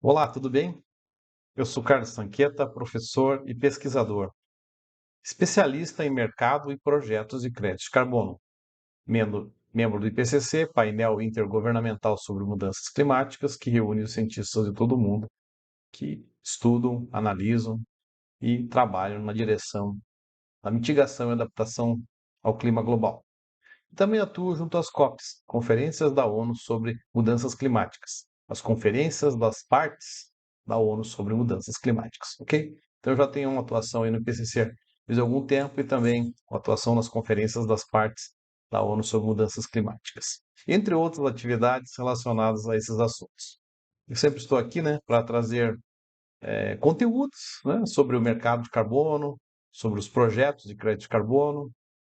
Olá, tudo bem? Eu sou Carlos Sanqueta, professor e pesquisador, especialista em mercado e projetos de crédito de carbono, membro do IPCC, painel intergovernamental sobre mudanças climáticas, que reúne os cientistas de todo o mundo que estudam, analisam e trabalham na direção da mitigação e adaptação ao clima global. Também atuo junto às COPs, Conferências da ONU sobre Mudanças Climáticas, as conferências das partes da ONU sobre mudanças climáticas, ok? Então eu já tenho uma atuação aí no IPCC há algum tempo e também uma atuação nas conferências das partes da ONU sobre mudanças climáticas, entre outras atividades relacionadas a esses assuntos. Eu sempre estou aqui, né, para trazer conteúdos, né, sobre o mercado de carbono, sobre os projetos de crédito de carbono,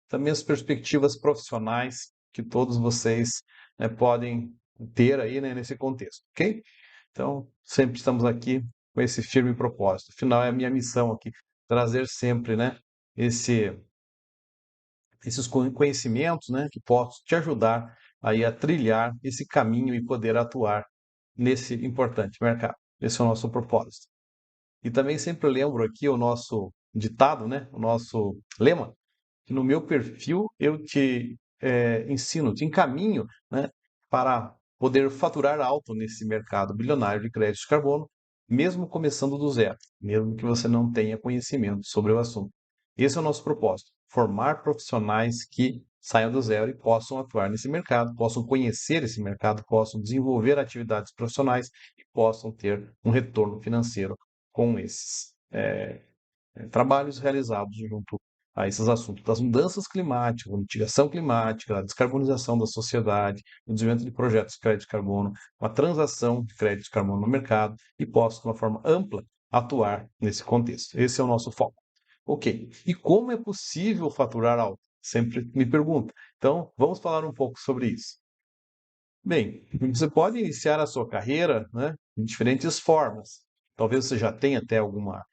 também as perspectivas profissionais que todos vocês, né, podem ter aí, né, nesse contexto, ok? Então, sempre estamos aqui com esse firme propósito. Afinal, é a minha missão aqui, trazer sempre, né, esse, esses conhecimentos, né, que possam te ajudar aí a trilhar esse caminho e poder atuar nesse importante mercado. Esse é o nosso propósito. E também sempre lembro aqui o nosso ditado, né, o nosso lema, que no meu perfil eu te ensino, te encaminho, né, para poder faturar alto nesse mercado bilionário de crédito de carbono, mesmo começando do zero, mesmo que você não tenha conhecimento sobre o assunto. Esse é o nosso propósito: formar profissionais que saiam do zero e possam atuar nesse mercado, possam conhecer esse mercado, possam desenvolver atividades profissionais e possam ter um retorno financeiro com esses trabalhos realizados junto a esses assuntos das mudanças climáticas, da mitigação climática, da descarbonização da sociedade, o desenvolvimento de projetos de crédito de carbono, uma transação de crédito de carbono no mercado e posso, de uma forma ampla, atuar nesse contexto. Esse é o nosso foco. Ok. E como é possível faturar alto? Sempre me pergunta. Então, vamos falar um pouco sobre isso. Bem, você pode iniciar a sua carreira, né, de diferentes formas. Talvez você já tenha até alguma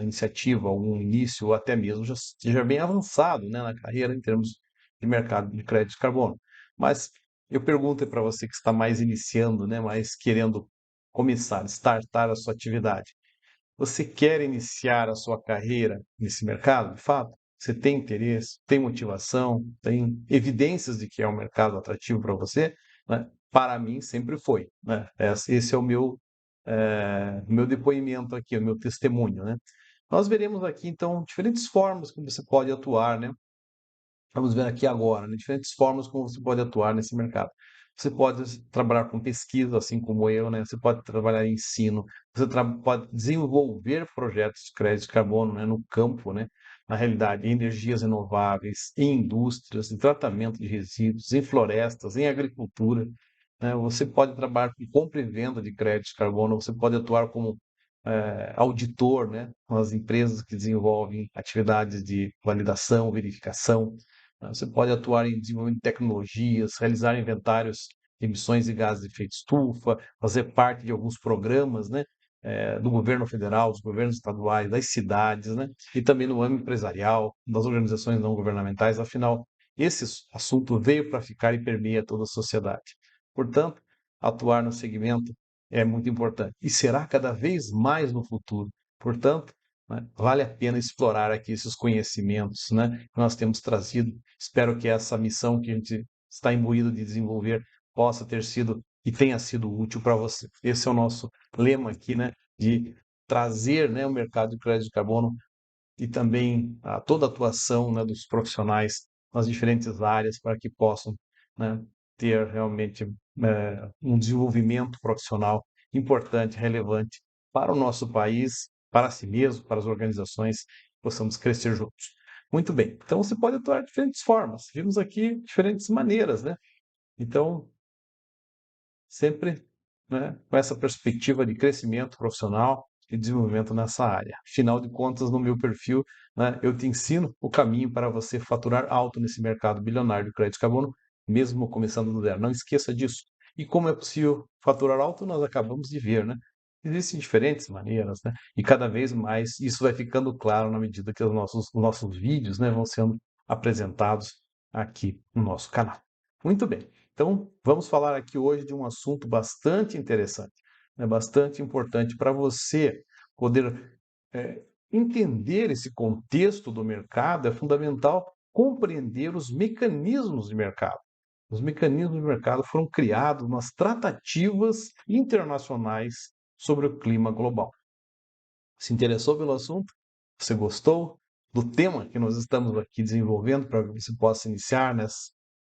iniciativa, algum início, ou até mesmo já esteja bem avançado, né, na carreira em termos de mercado de crédito de carbono. Mas eu pergunto para você que está mais iniciando, né, mais querendo começar, startar a sua atividade. Você quer iniciar a sua carreira nesse mercado, de fato? Você tem interesse, tem motivação, tem evidências de que é um mercado atrativo para você, né? Para mim sempre foi, né? Esse é o meu depoimento aqui, o meu testemunho, né? Nós veremos aqui então diferentes formas como você pode atuar, né? Vamos ver aqui agora, né, diferentes formas como você pode atuar nesse mercado. Você pode trabalhar com pesquisa, assim como eu, né? Você pode trabalhar em ensino, você pode desenvolver projetos de crédito de carbono, né, no campo, né? Na realidade, em energias renováveis, em indústrias, em tratamento de resíduos, em florestas, em agricultura, né? Você pode trabalhar com compra e venda de crédito de carbono, você pode atuar como auditor, né? Nas empresas que desenvolvem atividades de validação, verificação, né. Você pode atuar em desenvolvimento de tecnologias, realizar inventários de emissões de gases de efeito estufa, fazer parte de alguns programas, né, do governo federal, dos governos estaduais, das cidades, né, e também no âmbito empresarial, das organizações não governamentais. Afinal, esse assunto veio para ficar e permeia toda a sociedade. Portanto, atuar no segmento é muito importante e será cada vez mais no futuro. Portanto, né, vale a pena explorar aqui esses conhecimentos, né, que nós temos trazido. Espero que essa missão que a gente está imbuído de desenvolver possa ter sido e tenha sido útil para você. Esse é o nosso lema aqui, né, de trazer, né, o mercado de crédito de carbono e também toda a atuação, né, dos profissionais nas diferentes áreas para que possam, né, ter realmente um desenvolvimento profissional importante, relevante para o nosso país, para si mesmo, para as organizações, possamos crescer juntos. Muito bem, então você pode atuar de diferentes formas. Vimos aqui diferentes maneiras, né? Então, sempre, né, com essa perspectiva de crescimento profissional e desenvolvimento nessa área. Afinal de contas, no meu perfil, né, eu te ensino o caminho para você faturar alto nesse mercado bilionário de crédito de carbono, mesmo começando do zero. Não esqueça disso. E como é possível faturar alto, nós acabamos de ver, né? Existem diferentes maneiras, né? E cada vez mais isso vai ficando claro na medida que os nossos vídeos, né, vão sendo apresentados aqui no nosso canal. Muito bem. Então, vamos falar aqui hoje de um assunto bastante interessante. é bastante importante para você poder entender esse contexto do mercado. É fundamental compreender os mecanismos de mercado. Os mecanismos de mercado foram criados nas tratativas internacionais sobre o clima global. Se interessou pelo assunto? Você gostou do tema que nós estamos aqui desenvolvendo para que você possa iniciar nessa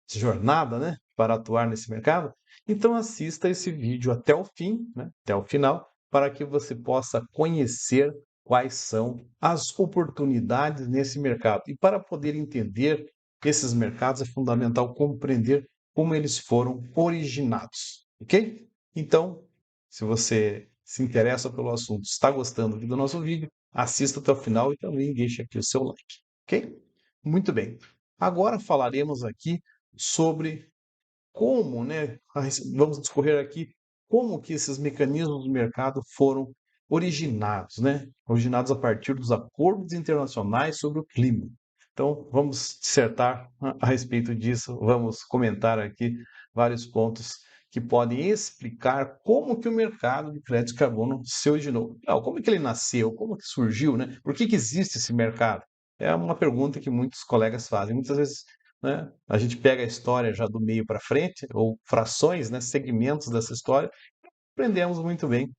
jornada, né, para atuar nesse mercado? Então assista esse vídeo até o fim, né, até o final, para que você possa conhecer quais são as oportunidades nesse mercado. E para poder entender esses mercados é fundamental compreender como eles foram originados, ok? Então, se você se interessa pelo assunto, está gostando aqui do nosso vídeo, assista até o final e também deixe aqui o seu like, ok? Muito bem. Agora falaremos aqui sobre como, né, vamos discorrer aqui como que esses mecanismos do mercado foram originados, né? Originados a partir dos acordos internacionais sobre o clima. Então, vamos dissertar a respeito disso, vamos comentar aqui vários pontos que podem explicar como que o mercado de crédito de carbono se originou. Não, como que ele nasceu, como que surgiu, né? Por que que existe esse mercado? É uma pergunta que muitos colegas fazem. Muitas vezes, né, a gente pega a história já do meio para frente, ou frações, né, segmentos dessa história, aprendemos muito bem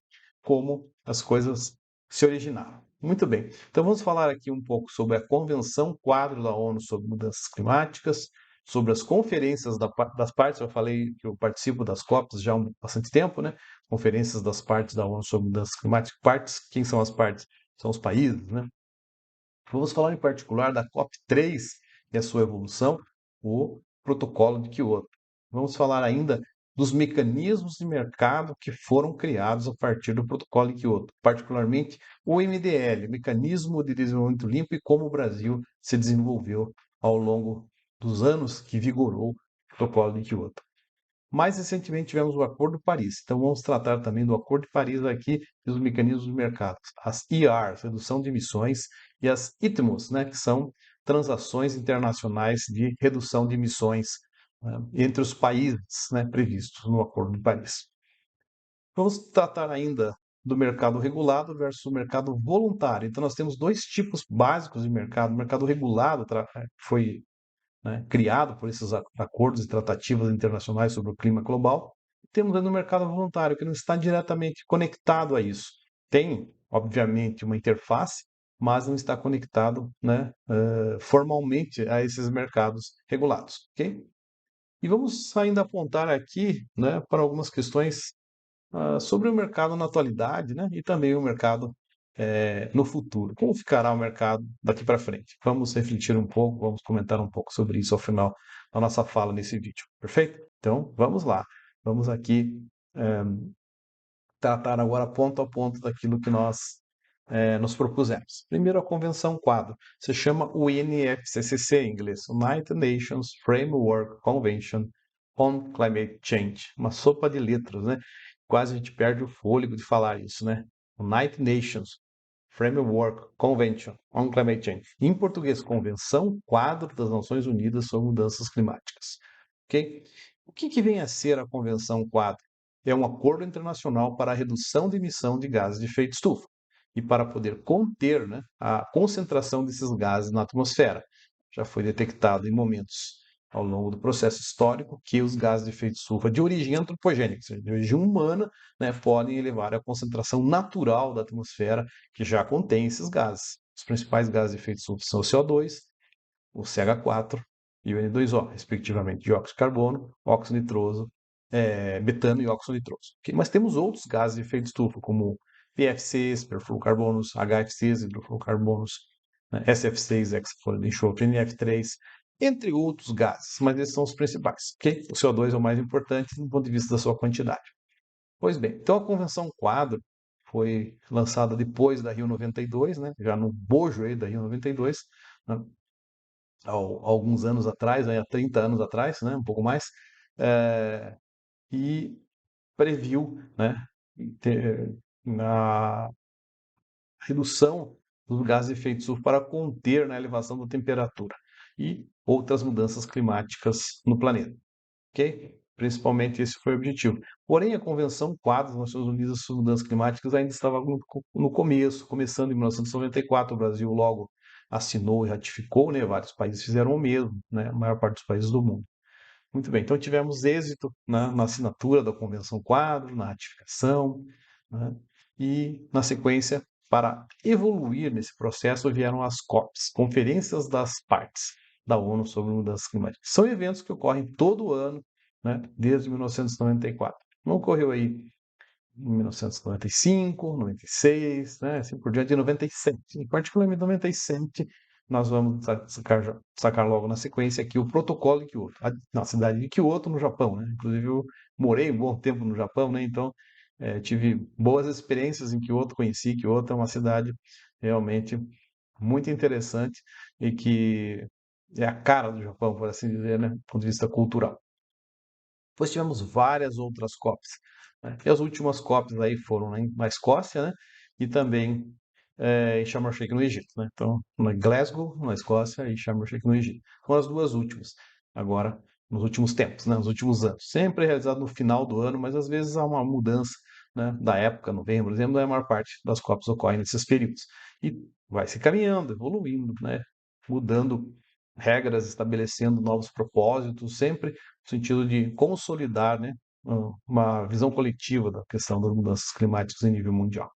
como as coisas se originaram. Muito bem. Então vamos falar aqui um pouco sobre a Convenção Quadro da ONU sobre Mudanças Climáticas, sobre as conferências das partes. Eu falei que eu participo das COPs já há bastante tempo, né? Conferências das partes da ONU sobre Mudanças Climáticas. Partes, quem são as partes? São os países, né? Vamos falar em particular da COP3 e a sua evolução, o Protocolo de Kyoto. Vamos falar ainda dos mecanismos de mercado que foram criados a partir do Protocolo de Kyoto, particularmente o MDL, Mecanismo de Desenvolvimento Limpo, e como o Brasil se desenvolveu ao longo dos anos que vigorou o Protocolo de Kyoto. Mais recentemente tivemos o Acordo de Paris, então vamos tratar também do Acordo de Paris aqui e dos mecanismos de mercado, as ERs, redução de emissões, e as ITMOs, né, que são transações internacionais de redução de emissões, entre os países, né, previstos no Acordo de Paris. Vamos tratar ainda do mercado regulado versus o mercado voluntário. Então nós temos dois tipos básicos de mercado. O mercado regulado foi, né, criado por esses acordos e tratativas internacionais sobre o clima global. Temos no mercado voluntário, que não está diretamente conectado a isso. Tem, obviamente, uma interface, mas não está conectado, né, formalmente a esses mercados regulados. Okay? E vamos ainda apontar aqui, né, para algumas questões sobre o mercado na atualidade, né, e também o mercado no futuro. Como ficará o mercado daqui para frente? Vamos refletir um pouco, vamos comentar um pouco sobre isso ao final da nossa fala nesse vídeo. Perfeito? Então, vamos lá. Vamos aqui eh, tratar agora ponto a ponto daquilo que nós nos propusemos. Primeiro, a Convenção Quadro. Se chama UNFCCC em inglês, United Nations Framework Convention on Climate Change. Uma sopa de letras, né? Quase a gente perde o fôlego de falar isso, né? United Nations Framework Convention on Climate Change. Em português, Convenção Quadro das Nações Unidas sobre Mudanças Climáticas. Ok? O que vem a ser a Convenção Quadro? É um acordo internacional para a redução de emissão de gases de efeito estufa e para poder conter, né, a concentração desses gases na atmosfera. Já foi detectado em momentos ao longo do processo histórico que os gases de efeito estufa de origem antropogênica, ou seja, de origem humana, né, podem elevar a concentração natural da atmosfera que já contém esses gases. Os principais gases de efeito estufa são o CO2, o CH4 e o N2O, respectivamente, dióxido de carbono, óxido nitroso, metano e óxido nitroso. Okay? Mas temos outros gases de efeito estufa, como PFCs, perfluorocarbonos, HFCs, hidrofluorocarbonos, né, SF6, hexafluoride de enxofre, NF3, entre outros gases, mas esses são os principais. Okay? O CO2 é o mais importante do ponto de vista da sua quantidade. Pois bem, então a Convenção Quadro foi lançada depois da Rio 92, né, já no bojo aí da Rio 92, né, alguns anos atrás, há 30 anos atrás, né, um pouco mais, e previu, né, na redução dos gases de efeito estufa para conter, né, a elevação da temperatura e outras mudanças climáticas no planeta. Ok? Principalmente esse foi o objetivo. Porém, a Convenção Quadro das Nações Unidas sobre Mudanças Climáticas ainda estava no começo, começando em 1994, o Brasil logo assinou e ratificou, né? Vários países fizeram o mesmo, né? A maior parte dos países do mundo. Muito bem, então tivemos êxito na assinatura da Convenção Quadro, na ratificação, né? E na sequência, para evoluir nesse processo, vieram as COPs, Conferências das Partes da ONU sobre Mudanças Climáticas. São eventos que ocorrem todo ano, né? Desde 1994. Não ocorreu aí em 1995, 96, né? Assim por diante, de 97. Em particularmente 97, nós vamos sacar logo na sequência aqui o protocolo de Kyoto, na cidade de Kyoto, no Japão, né? Inclusive, eu morei um bom tempo no Japão, né? Então, tive boas experiências em Kyoto, conheci Kyoto, é uma cidade realmente muito interessante e que é a cara do Japão, por assim dizer, né? Do ponto de vista cultural. Depois tivemos várias outras COPs, né? E as últimas COPs aí foram na Escócia, né? E também em Sharm el-Sheikh, no Egito, né? Então, na Glasgow, na Escócia, e Sharm el-Sheikh, no Egito. Foram as duas últimas, agora, nos últimos tempos, né? Nos últimos anos. Sempre realizado no final do ano, mas às vezes há uma mudança, né? Da época, novembro, dezembro, a maior parte das COPs ocorre nesses períodos. E vai se caminhando, evoluindo, né? Mudando regras, estabelecendo novos propósitos, sempre no sentido de consolidar, né, uma visão coletiva da questão das mudanças climáticas em nível mundial.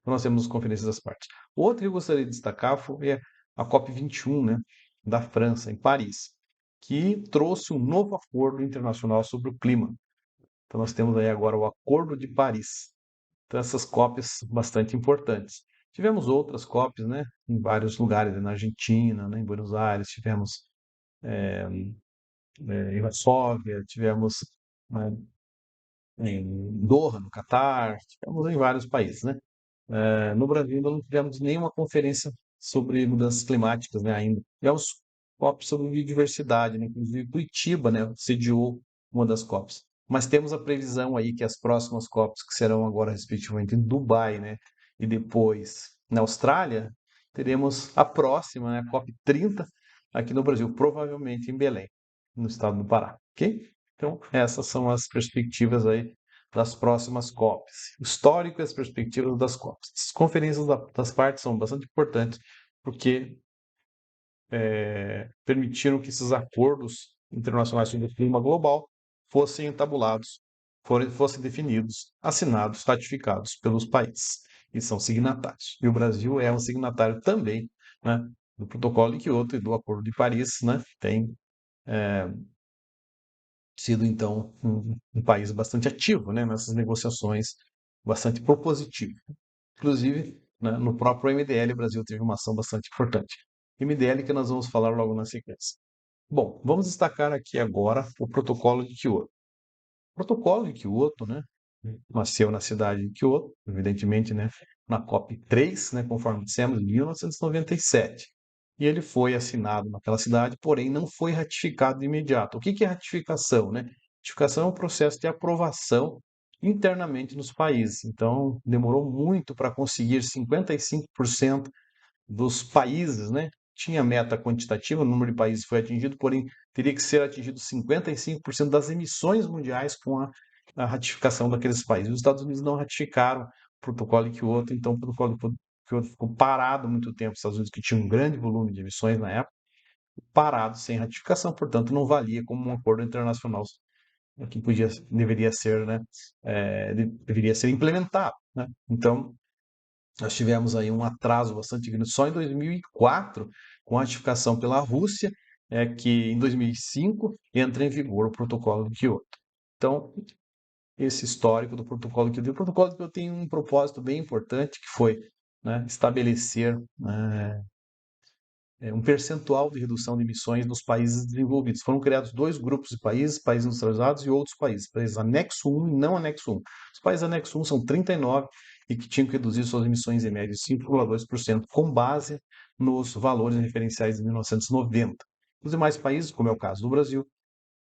Então, nós temos as conferências das partes. Outro que eu gostaria de destacar foi a COP21, né, da França, em Paris, que trouxe um novo acordo internacional sobre o clima. Então, nós temos aí agora o Acordo de Paris. Então, essas COPs bastante importantes. Tivemos outras COPs, né, em vários lugares, na Argentina, né, em Buenos Aires, tivemos em Varsóvia, tivemos, né, em Doha, no Catar, tivemos em vários países, né? No Brasil ainda não tivemos nenhuma conferência sobre mudanças climáticas, né, ainda. Tivemos COP sobre biodiversidade, né? Inclusive Curitiba, né, sediou uma das COPs. Mas temos a previsão aí que as próximas COPs, que serão agora respectivamente em Dubai, né, e depois na Austrália, teremos a próxima, né, a COP 30 aqui no Brasil, provavelmente em Belém, no estado do Pará, ok? Então, essas são as perspectivas aí das próximas COPs. O histórico e as perspectivas das COPs. As conferências das partes são bastante importantes porque permitiram que esses acordos internacionais sobre o clima global fossem entabulados, fossem definidos, assinados, ratificados pelos países e são signatários. E o Brasil é um signatário também, né, do Protocolo de Kyoto e do Acordo de Paris, né, tem sido, então, um país bastante ativo, né, nessas negociações, bastante propositivo. Inclusive, né, no próprio MDL, o Brasil teve uma ação bastante importante. MDL que nós vamos falar logo na sequência. Bom, vamos destacar aqui agora o Protocolo de Kyoto. O Protocolo de Kyoto, né, nasceu na cidade de Kyoto, evidentemente, né, na COP3, né, conforme dissemos, em 1997. E ele foi assinado naquela cidade, porém não foi ratificado de imediato. O que é ratificação, né? Ratificação é um processo de aprovação internamente nos países. Então, demorou muito para conseguir 55% dos países, né? Tinha meta quantitativa, o número de países foi atingido, porém teria que ser atingido 55% das emissões mundiais com a ratificação daqueles países. Os Estados Unidos não ratificaram o protocolo de Kyoto, então o protocolo de Kyoto ficou parado muito tempo. Os Estados Unidos, que tinha um grande volume de emissões na época, parado sem ratificação, portanto não valia como um acordo internacional que deveria ser, né, deveria ser implementado, né? Então nós tivemos aí um atraso bastante grande. Só em 2004, com a ratificação pela Rússia, é que em 2005 entra em vigor o Protocolo de Kyoto. Então, esse histórico do Protocolo de Kyoto. O Protocolo de Kyoto tem um propósito bem importante, que foi, né, estabelecer um percentual de redução de emissões nos países desenvolvidos. Foram criados dois grupos de países, países industrializados e outros países anexo 1 e não anexo 1. Os países anexo 1 são 39 e que tinham que reduzir suas emissões em média de 5,2%, com base nos valores referenciais de 1990. Os demais países, como é o caso do Brasil,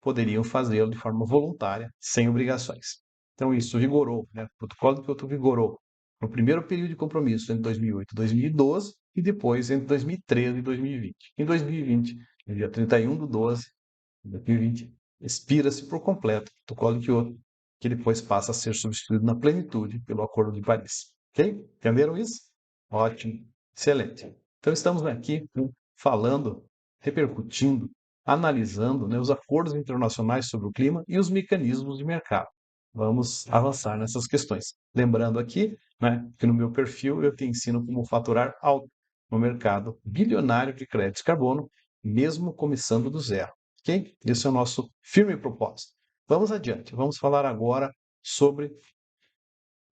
poderiam fazê-lo de forma voluntária, sem obrigações. Então, isso vigorou, né? O protocolo de Kyoto vigorou no primeiro período de compromisso, entre 2008 e 2012, e depois entre 2013 e 2020. Em 2020, no dia 31 de 12 de 2020, expira-se por completo o Protocolo de Kyoto, que depois passa a ser substituído na plenitude pelo Acordo de Paris. Ok? Entenderam isso? Ótimo, excelente. Então estamos aqui falando, repercutindo, analisando, né, os acordos internacionais sobre o clima e os mecanismos de mercado. Vamos avançar nessas questões. Lembrando aqui, né, que no meu perfil eu te ensino como faturar alto no mercado bilionário de crédito de carbono, mesmo começando do zero. Ok? Esse é o nosso firme propósito. Vamos adiante. Vamos falar agora sobre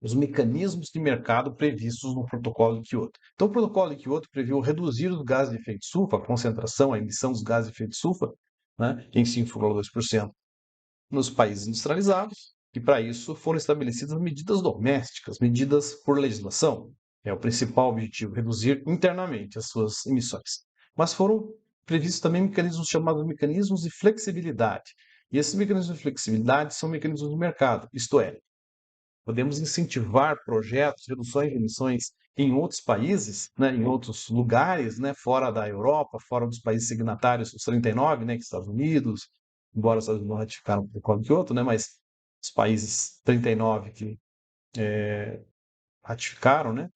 os mecanismos de mercado previstos no Protocolo de Kyoto. Então, o Protocolo de Kyoto previu reduzir os gases de efeito de estufa, a concentração, a emissão dos gases de efeito de estufa, né, em 5,2% nos países industrializados, e para isso foram estabelecidas medidas domésticas, medidas por legislação. É o principal objetivo, reduzir internamente as suas emissões. Mas foram previstos também mecanismos chamados mecanismos de flexibilidade. E esses mecanismos de flexibilidade são mecanismos de mercado, isto é, podemos incentivar projetos, reduções de emissões em outros países, né, em outros lugares, né, fora da Europa, fora dos países signatários, os 39, né, que Estados Unidos, embora os Estados Unidos não ratificaram o Protocolo de Kyoto, né, mas os países 39 que ratificaram, né,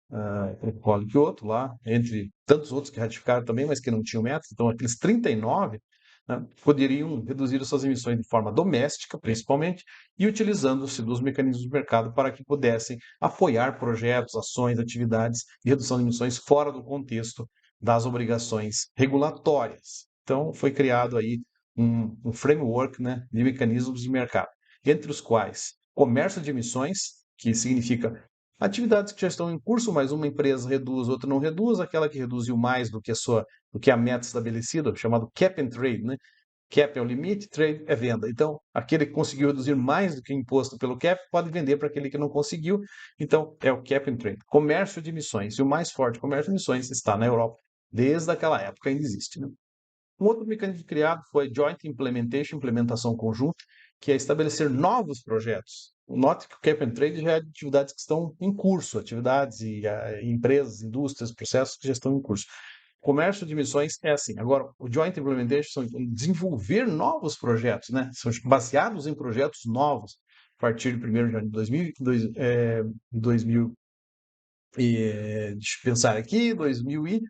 o Protocolo de Kyoto lá, entre tantos outros que ratificaram também, mas que não tinham metas, então aqueles 39, né, poderiam reduzir suas emissões de forma doméstica, principalmente, e utilizando-se dos mecanismos de mercado para que pudessem apoiar projetos, ações, atividades de redução de emissões fora do contexto das obrigações regulatórias. Então, foi criado aí um framework, né, de mecanismos de mercado, entre os quais comércio de emissões, que significa atividades que já estão em curso, mas uma empresa reduz, outra não reduz, aquela que reduziu mais do que a meta estabelecida, chamado cap and trade, né? Cap é o limite, trade é venda. Então, aquele que conseguiu reduzir mais do que o imposto pelo cap pode vender para aquele que não conseguiu. Então, é o cap and trade. Comércio de emissões. E o mais forte comércio de emissões está na Europa. Desde aquela época ainda existe, né? Um outro mecanismo criado foi Joint Implementation, implementação conjunta, que é estabelecer novos projetos. Note que o Cap and Trade já é de atividades que estão em curso, atividades e empresas, indústrias, processos que já estão em curso. Comércio de emissões é assim. Agora, o Joint Implementation são desenvolver novos projetos, né? São baseados em projetos novos, a partir de 1º de janeiro de 2000, deixa eu pensar aqui, 2000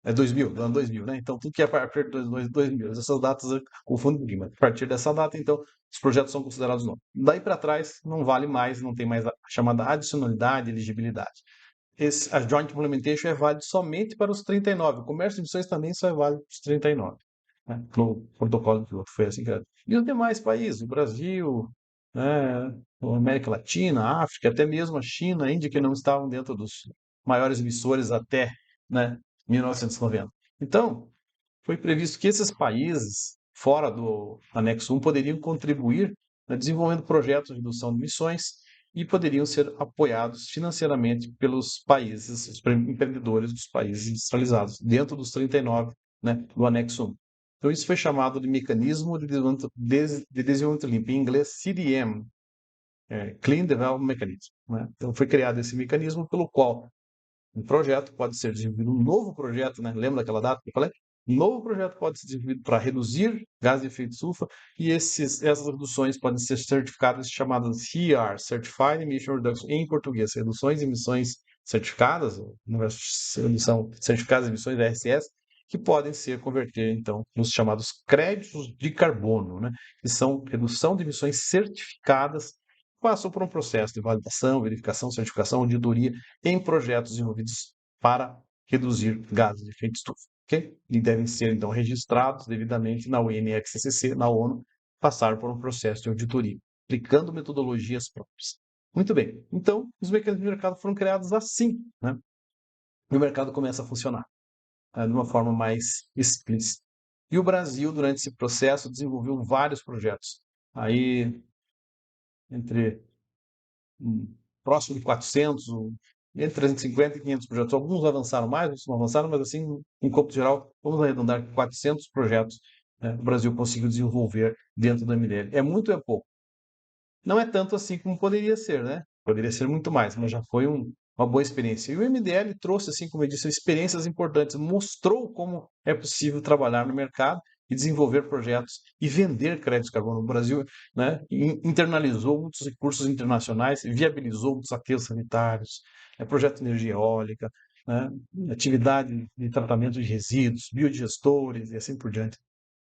é 2000, do ano 2000, né? Então, tudo que é a partir de 2000, essas datas eu confundo um pouquinho, mas a partir dessa data, então, os projetos são considerados novos. Daí para trás, não vale mais, não tem mais a chamada adicionalidade, elegibilidade. A Joint Implementation é válido somente para os 39. O comércio de emissões também só é válido para os 39. Né? No protocolo que foi assim criado. E os demais países, o Brasil, né, a América Latina, a África, até mesmo a China, a Índia, que não estavam dentro dos maiores emissores até, né, 1990. Então, foi previsto que esses países, fora do anexo 1, poderiam contribuir no desenvolvimento de projetos de redução de emissões e poderiam ser apoiados financeiramente pelos países, os empreendedores dos países industrializados, dentro dos 39, né, do anexo 1. Então, isso foi chamado de Mecanismo de Desenvolvimento Limpo, em inglês CDM, Clean Development Mechanism. Né? Então, foi criado esse mecanismo pelo qual um projeto pode ser desenvolvido, um novo projeto, né? Lembra daquela data que eu falei? Um novo projeto pode ser desenvolvido para reduzir gás de efeito de estufa e essas reduções podem ser certificadas, chamadas CER, Certified Emission Reduction, em português, reduções de emissões certificadas, redução certificadas de emissões, RCS, que podem ser converter, então, nos chamados créditos de carbono, né? Que são redução de emissões certificadas, passam por um processo de validação, verificação, certificação, auditoria em projetos desenvolvidos para reduzir gases de efeito de estufa. Okay? E devem ser, então, registrados devidamente na UNFCCC, na ONU, passar por um processo de auditoria, aplicando metodologias próprias. Muito bem. Então, os mecanismos de mercado foram criados assim, né? E o mercado começa a funcionar de uma forma mais explícita. E o Brasil, durante esse processo, desenvolveu vários projetos. Aí, entre próximo de 400, entre 350 e 500 projetos. Alguns avançaram mais, outros não avançaram, mas assim, em cômputo geral, vamos arredondar 400 projetos, né, o Brasil conseguiu desenvolver dentro do MDL. É muito ou é pouco? Não é tanto assim como poderia ser, né? Poderia ser muito mais, mas já foi uma boa experiência. E o MDL trouxe, assim como eu disse, experiências importantes, mostrou como é possível trabalhar no mercado e desenvolver projetos e vender créditos de carbono. O Brasil, né, internalizou muitos recursos internacionais, viabilizou muitos aterros sanitários, projeto de energia eólica, né, atividade de tratamento de resíduos, biodigestores e assim por diante.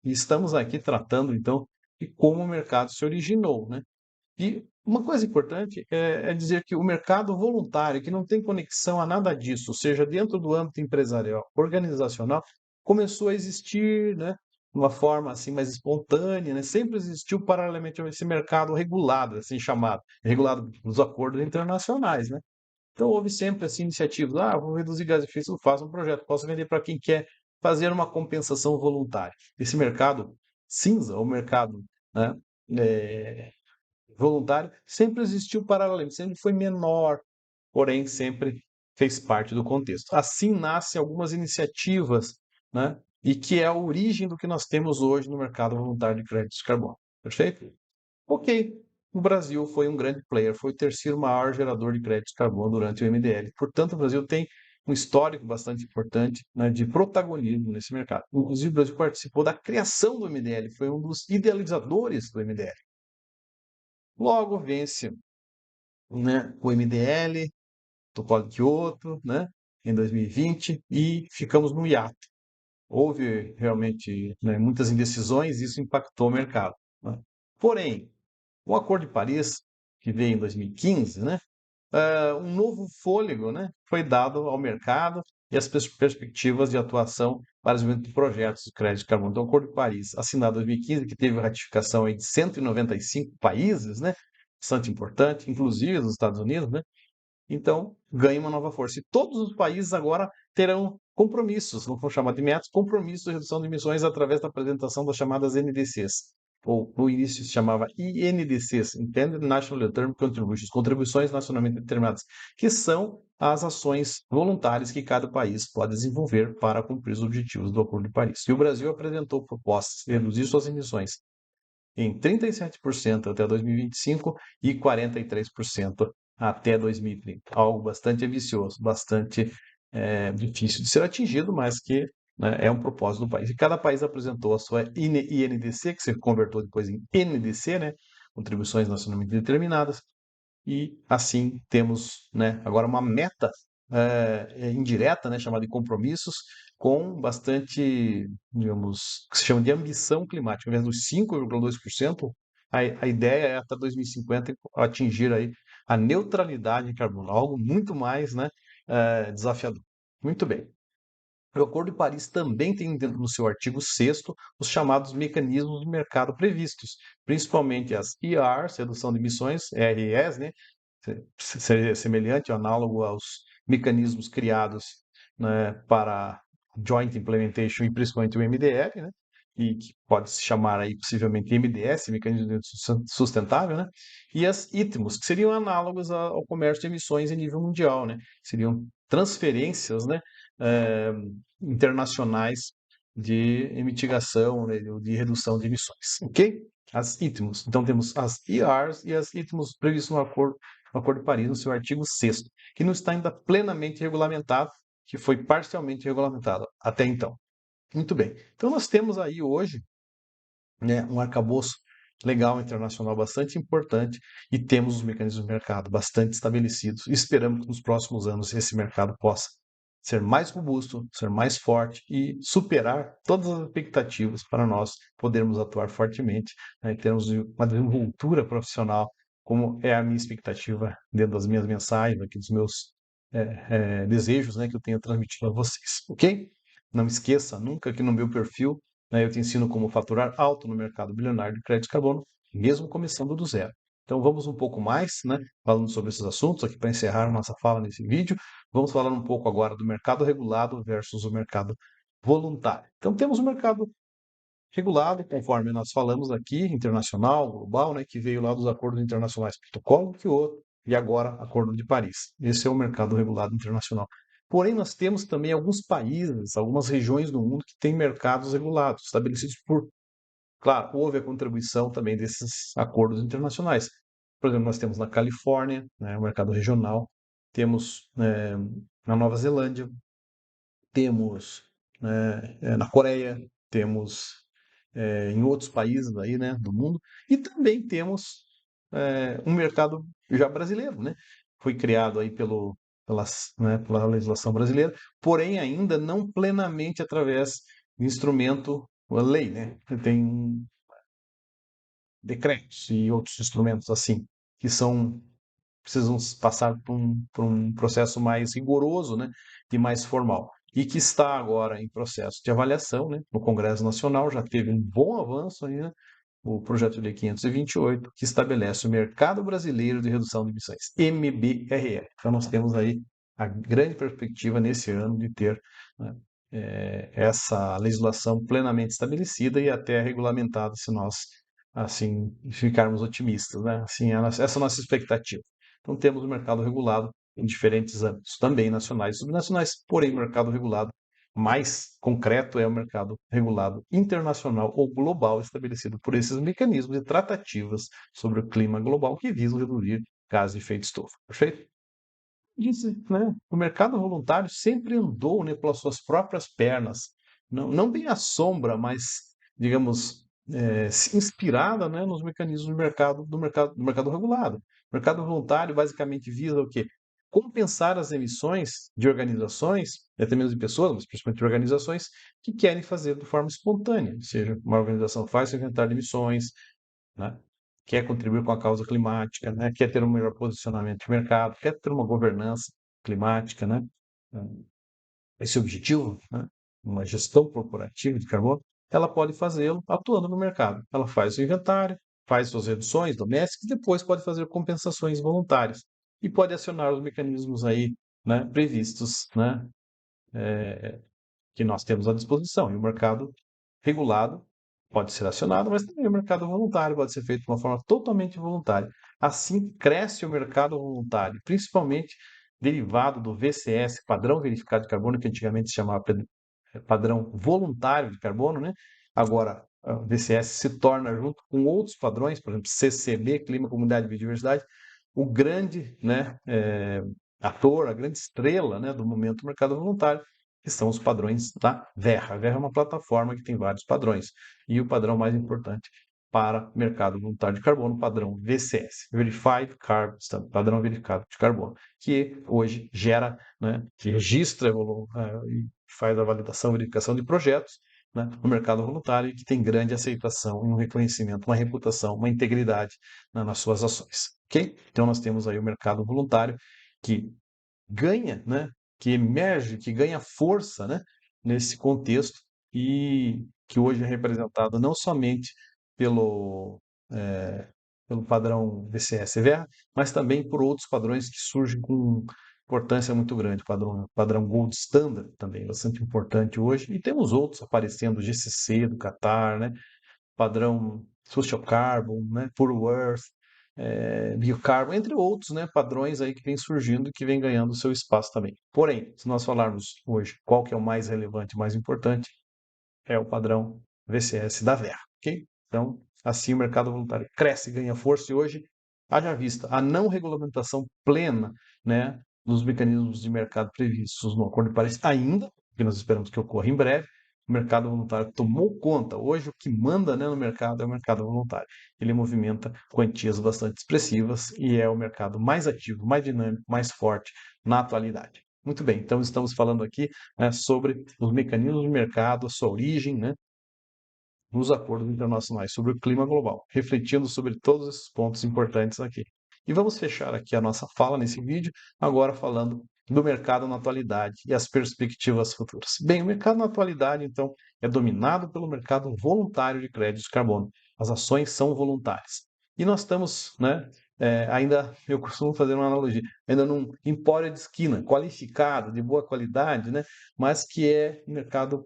E estamos aqui tratando, então, de como o mercado se originou, né? E uma coisa importante é dizer que o mercado voluntário, que não tem conexão a nada disso, seja dentro do âmbito empresarial, organizacional, começou a existir, né, de uma forma assim mais espontânea, né? Sempre existiu paralelamente a esse mercado regulado, assim chamado, regulado pelos acordos internacionais, né? Então houve sempre assim iniciativas, vou reduzir gás de efeito, faço um projeto, posso vender para quem quer fazer uma compensação voluntária. Esse mercado cinza, o mercado, né, é, voluntário, sempre existiu paralelamente, sempre foi menor, porém sempre fez parte do contexto. Assim nascem algumas iniciativas, né, e que é a origem do que nós temos hoje no mercado voluntário de créditos de carbono. Perfeito? Ok. O Brasil foi um grande player, foi o terceiro maior gerador de créditos de carbono durante o MDL. Portanto, o Brasil tem um histórico bastante importante, né, de protagonismo nesse mercado. Inclusive, o Brasil participou da criação do MDL, foi um dos idealizadores do MDL. Logo vence, né, o MDL, Protocolo de Kyoto, né, em 2020, e ficamos no hiato. Houve realmente, né, muitas indecisões e isso impactou o mercado, né? Porém, o Acordo de Paris, que veio em 2015, né, um novo fôlego, né, foi dado ao mercado e as perspectivas de atuação para o desenvolvimento de projetos de crédito de carbono. Então, o Acordo de Paris, assinado em 2015, que teve ratificação aí de 195 países, né, bastante importante, inclusive os Estados Unidos, né, então ganha uma nova força. E todos os países agora terão compromissos, não vou chamar de metas, compromissos de redução de emissões através da apresentação das chamadas NDCs, ou no início se chamava INDCs, Intended National Determined Contributions, contribuições nacionalmente determinadas, que são as ações voluntárias que cada país pode desenvolver para cumprir os objetivos do Acordo de Paris. E o Brasil apresentou propostas de reduzir suas emissões em 37% até 2025 e 43% até 2030. Algo bastante ambicioso, bastante difícil de ser atingido, mas que, né, é um propósito do país. E cada país apresentou a sua INDC, que se convertou depois em NDC, né, contribuições nacionalmente determinadas, e assim temos, né, agora uma meta indireta, né, chamada de compromissos, com bastante, digamos, que se chama de ambição climática. Ao invés dos 5,2%, a ideia é até 2050 atingir aí a neutralidade em carbono, algo muito mais, né, desafiador. Muito bem. O Acordo de Paris também tem no seu artigo 6º os chamados mecanismos do mercado previstos, principalmente as ERs, redução de emissões, RES, né, seria semelhante, análogo aos mecanismos criados, né, para Joint Implementation e principalmente o MDR, né, e que pode se chamar aí possivelmente MDS, Mecanismo de Sustentável, né, e as ITMOS, que seriam análogos ao comércio de emissões em nível mundial, né, seriam transferências, né, eh, internacionais de mitigação, né, de redução de emissões, ok? As ITMOS. Então temos as ERs e as ITMOS previstas no Acordo de Paris, no seu artigo 6º, que não está ainda plenamente regulamentado, que foi parcialmente regulamentado até então. Muito bem. Então nós temos aí hoje, né, um arcabouço legal internacional bastante importante e temos os mecanismos de mercado bastante estabelecidos. E esperamos que nos próximos anos esse mercado possa ser mais robusto, ser mais forte e superar todas as expectativas para nós podermos atuar fortemente, né, em termos de uma desenvoltura profissional, como é a minha expectativa dentro das minhas mensagens, aqui dos meus desejos, né, que eu tenho transmitido a vocês, ok? Não esqueça nunca que no meu perfil, né, eu te ensino como faturar alto no mercado bilionário de crédito de carbono, mesmo começando do zero. Então vamos um pouco mais, né, falando sobre esses assuntos aqui para encerrar nossa fala nesse vídeo. Vamos falar um pouco agora do mercado regulado versus o mercado voluntário. Então temos o mercado regulado, conforme nós falamos aqui, internacional, global, né, que veio lá dos acordos internacionais, Protocolo de Kyoto e agora Acordo de Paris. Esse é o mercado regulado internacional. Porém, nós temos também alguns países, algumas regiões do mundo que têm mercados regulados, estabelecidos por, claro, houve a contribuição também desses acordos internacionais. Por exemplo, nós temos na Califórnia, né, o mercado regional, temos na Nova Zelândia, temos na Coreia, temos em outros países aí, né, do mundo, e também temos um mercado já brasileiro, né? Foi criado aí pela legislação brasileira, porém ainda não plenamente através de instrumento, a lei, né? Tem decretos e outros instrumentos assim, que precisam passar por um processo mais rigoroso, né, e mais formal. E que está agora em processo de avaliação, né, no Congresso Nacional, já teve um bom avanço aí, né, o projeto de lei 528, que estabelece o Mercado Brasileiro de Redução de Emissões, MBRE. Então, nós temos aí a grande perspectiva nesse ano de ter, né, essa legislação plenamente estabelecida e até regulamentada, se nós assim ficarmos otimistas, né? Assim, essa é a nossa expectativa. Então, temos o mercado regulado em diferentes âmbitos, também nacionais e subnacionais, porém, o mercado regulado mais concreto é o mercado regulado internacional ou global, estabelecido por esses mecanismos de tratativas sobre o clima global que visam reduzir gases de efeito estufa. Perfeito? Disse, né? O mercado voluntário sempre andou, né, pelas suas próprias pernas, não bem à sombra, mas, digamos, inspirada, né, nos mecanismos do mercado regulado. O mercado voluntário basicamente visa o quê? Compensar as emissões de organizações, até mesmo de pessoas, mas principalmente de organizações, que querem fazer de forma espontânea. Ou seja, uma organização faz seu inventário de emissões, né? Quer contribuir com a causa climática, né? Quer ter um melhor posicionamento de mercado, quer ter uma governança climática, né? Esse objetivo, né? Uma gestão corporativa de carbono, ela pode fazê-lo atuando no mercado. Ela faz o inventário, faz suas reduções domésticas, depois pode fazer compensações voluntárias e pode acionar os mecanismos aí, né, previstos, né, que nós temos à disposição. E o mercado regulado pode ser acionado, mas também o mercado voluntário pode ser feito de uma forma totalmente voluntária. Assim cresce o mercado voluntário, principalmente derivado do VCS, padrão verificado de carbono, que antigamente se chamava padrão voluntário de carbono, né? Agora, o VCS se torna, junto com outros padrões, por exemplo, CCB, Clima, Comunidade e Biodiversidade, o grande, né, ator, a grande estrela, né, do momento do mercado voluntário, que são os padrões da Verra. A Verra é uma plataforma que tem vários padrões. E o padrão mais importante para mercado voluntário de carbono, padrão VCS, Verified Carbon Standard, padrão verificado de carbono, que hoje gera, né, que registra e faz a validação, verificação de projetos, né, no mercado voluntário e que tem grande aceitação, um reconhecimento, uma reputação, uma integridade, né, nas suas ações. Ok? Então nós temos aí o mercado voluntário que ganha, né, que emerge, que ganha força, né, nesse contexto e que hoje é representado não somente pelo, eh, pelo padrão VCS-VEA, mas também por outros padrões que surgem com importância muito grande. Padrão Gold Standard também, bastante importante hoje. E temos outros aparecendo, o GCC do Qatar, né, padrão Social Carbon, né, Pure Earth, Biocarbon, entre outros, né, padrões aí que vem surgindo e que vem ganhando seu espaço também. Porém, se nós falarmos hoje qual que é o mais relevante, mais importante, é o padrão VCS da Verra, ok? Então, assim o mercado voluntário cresce, ganha força e hoje, haja vista a não regulamentação plena, né, dos mecanismos de mercado previstos no Acordo de Paris ainda, que nós esperamos que ocorra em breve, o mercado voluntário tomou conta. Hoje, o que manda, né, no mercado é o mercado voluntário. Ele movimenta quantias bastante expressivas e é o mercado mais ativo, mais dinâmico, mais forte na atualidade. Muito bem, então estamos falando aqui, né, sobre os mecanismos de mercado, a sua origem, né, nos acordos internacionais sobre o clima global, refletindo sobre todos esses pontos importantes aqui. E vamos fechar aqui a nossa fala nesse vídeo, agora falando do mercado na atualidade e as perspectivas futuras. Bem, o mercado na atualidade, então, é dominado pelo mercado voluntário de crédito de carbono. As ações são voluntárias. E nós estamos, né, ainda, eu costumo fazer uma analogia, ainda num empório de esquina, qualificado, de boa qualidade, né, mas que é um mercado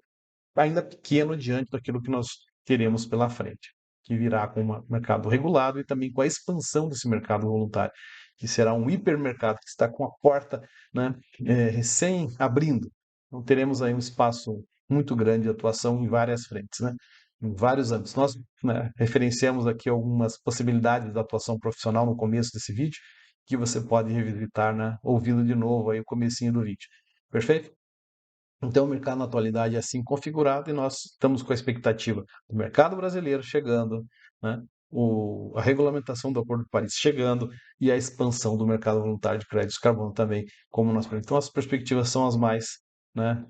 ainda pequeno diante daquilo que nós teremos pela frente, que virá com um mercado regulado e também com a expansão desse mercado voluntário, que será um hipermercado que está com a porta, né, recém abrindo. Então teremos aí um espaço muito grande de atuação em várias frentes, né, em vários âmbitos. Nós, né, referenciamos aqui algumas possibilidades da atuação profissional no começo desse vídeo, que você pode revisitar, né, ouvindo de novo aí o comecinho do vídeo. Perfeito? Então, o mercado na atualidade é assim configurado e nós estamos com a expectativa do mercado brasileiro chegando, né? A regulamentação do Acordo de Paris chegando e a expansão do mercado voluntário de créditos de carbono também, como nós. Então, as perspectivas são as mais, né,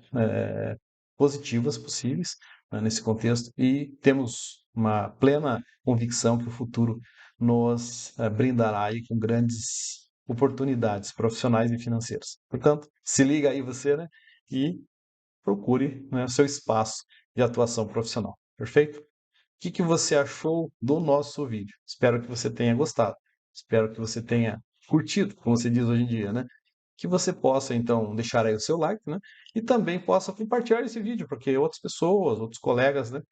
positivas possíveis, né, nesse contexto e temos uma plena convicção que o futuro nos brindará aí com grandes oportunidades profissionais e financeiras. Portanto, se liga aí você, né? E procure, né, o seu espaço de atuação profissional. Perfeito? O que você achou do nosso vídeo? Espero que você tenha gostado. Espero que você tenha curtido, como se diz hoje em dia, né? Que você possa, então, deixar aí o seu like, né? E também possa compartilhar esse vídeo, porque outras pessoas, outros colegas, né?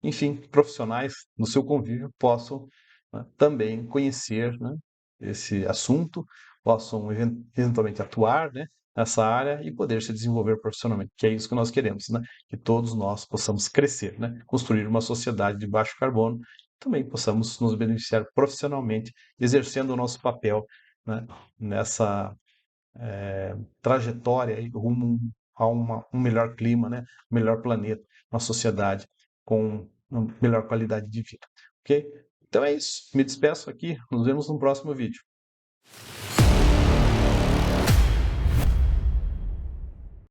Enfim, profissionais no seu convívio possam, né, também conhecer, né, esse assunto, possam eventualmente atuar, né, nessa área e poder se desenvolver profissionalmente, que é isso que nós queremos, né? Que todos nós possamos crescer, né? Construir uma sociedade de baixo carbono, também possamos nos beneficiar profissionalmente, exercendo o nosso papel, né, nessa trajetória aí rumo a um melhor clima, né? Um melhor planeta, uma sociedade com uma melhor qualidade de vida. Ok? Então é isso. Me despeço aqui. Nos vemos no próximo vídeo.